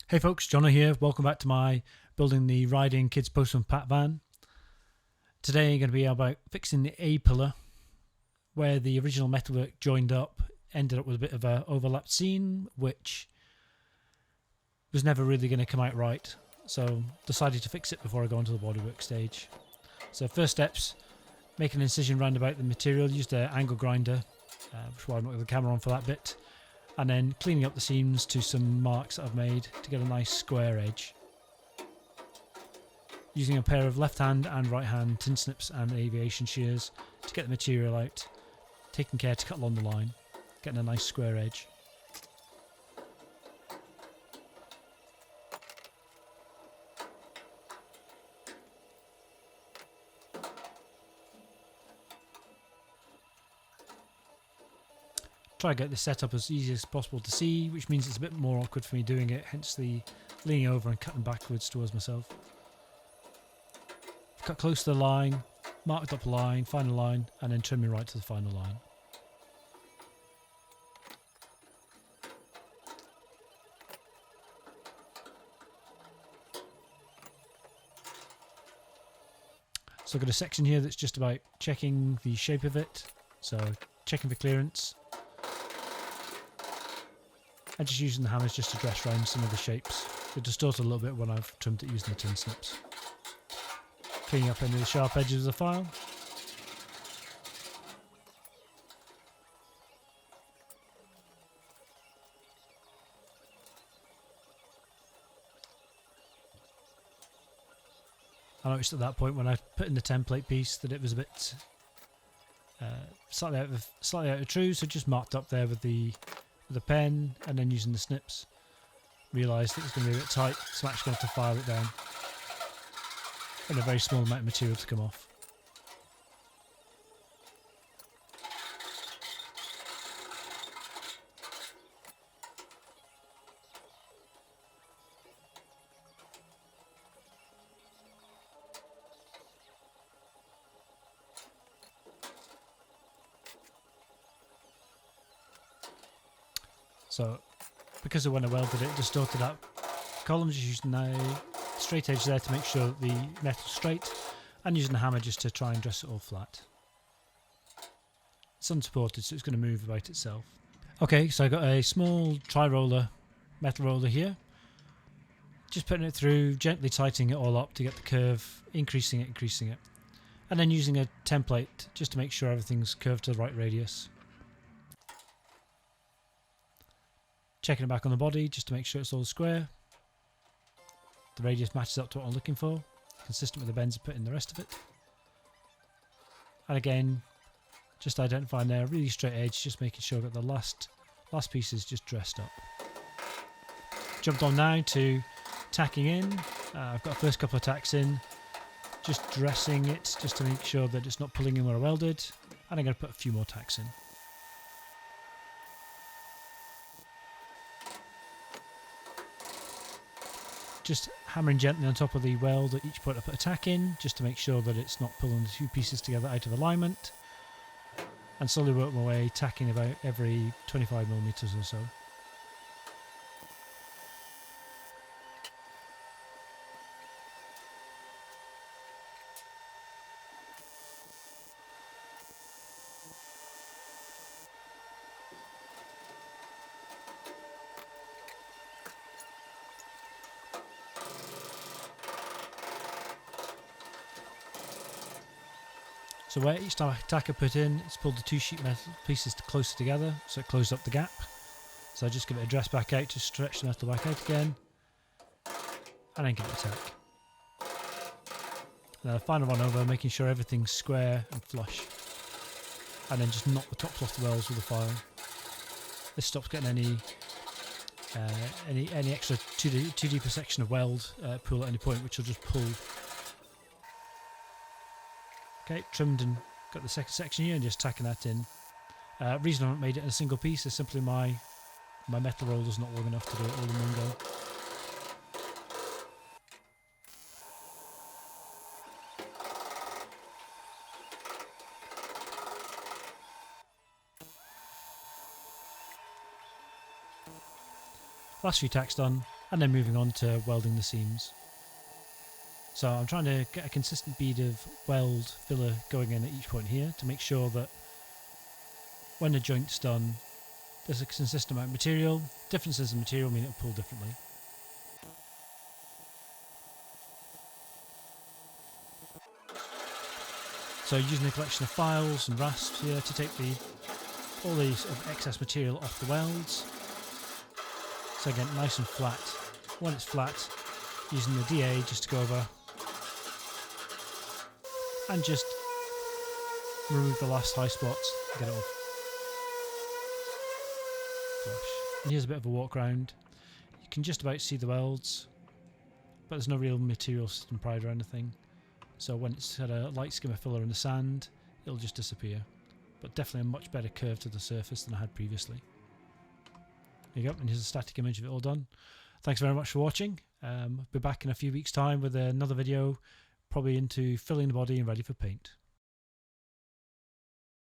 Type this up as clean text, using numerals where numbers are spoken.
Hey folks, Jono here. Welcome back to my building the riding kids Postman Pat van. Today I'm going to be about fixing the A pillar where the original metalwork joined up, ended up with a bit of a overlapped seam which was never really going to come out right, so decided to fix it before I go on to the bodywork stage. So first steps, make an incision round about the material, used an angle grinder, which is why I'm not with the camera on for that bit. And then cleaning up the seams to some marks that I've made to get a nice square edge. Using a pair of left hand and right hand tin snips and aviation shears to get the material out, taking care to cut along the line, getting a nice square edge. Try to get this set up as easy as possible to see, which means it's a bit more awkward for me doing it, hence the leaning over and cutting backwards towards myself. Cut close to the line, marked up a line, final line, and then trimming right to the final line. So I've got a section here that's just about checking the shape of it, so checking for clearance. And just using the hammers just to dress around some of the shapes. It distorts a little bit when I've trimmed it using the tin snips. Cleaning up any of the sharp edges of the file. I noticed at that point when I put in the template piece that it was a bit slightly out of true, so just marked up there with the pen and then using the snips. Realised it was going to be a bit tight, so I'm actually going to have to file it down. And a very small amount of material to come off. So, because of when I welded it, distorted up columns, just using a straight edge there to make sure that the metal's straight, and using a hammer just to try and dress it all flat. It's unsupported, so it's going to move about itself. Okay, so I got a small tri-roller metal roller here. Just putting it through, gently tightening it all up to get the curve, increasing it, and then using a template just to make sure everything's curved to the right radius. Checking it back on the body just to make sure it's all square. The radius matches up to what I'm looking for, consistent with the bends I put in the rest of it. And again, just identifying there a really straight edge, just making sure that the last piece is just dressed up. Jumped on now to tacking in. I've got the first couple of tacks in, just dressing it just to make sure that it's not pulling in where I welded, and I'm going to put a few more tacks in. Just hammering gently on top of the weld at each point I put a tack in, just to make sure that it's not pulling the two pieces together out of alignment, and slowly work my way, tacking about every 25mm or so. So where each tack I put in, it's pulled the two sheet metal pieces closer together, so it closed up the gap. So I just give it a dress back out to stretch the metal back out again, and then give it a tack. Now the final one over, making sure everything's square and flush, and then just knock the tops off the welds with the file. This stops getting any extra too deep a section of weld pool at any point, which will just pull. Okay, trimmed and got the second section here and just tacking that in. Reason I haven't made it in a single piece is simply my metal roller's not long enough to do it all in one go. Last few tacks done, and then moving on to welding the seams. So I'm trying to get a consistent bead of weld filler going in at each point here to make sure that when the joint's done, there's a consistent amount of material. Differences in material mean it'll pull differently. So using a collection of files and rasps here to take all the sort of excess material off the welds. So again, nice and flat. When it's flat, using the DA just to go over and just remove the last high spots and get it off. Gosh. And here's a bit of a walk around. You can just about see the welds, but there's no real material system pride or anything. So when it's had a light skim of filler in the sand, it'll just disappear. But definitely a much better curve to the surface than I had previously. There you go, and here's a static image of it all done. Thanks very much for watching. I'll be back in a few weeks' time with another video, probably into filling the body and ready for paint.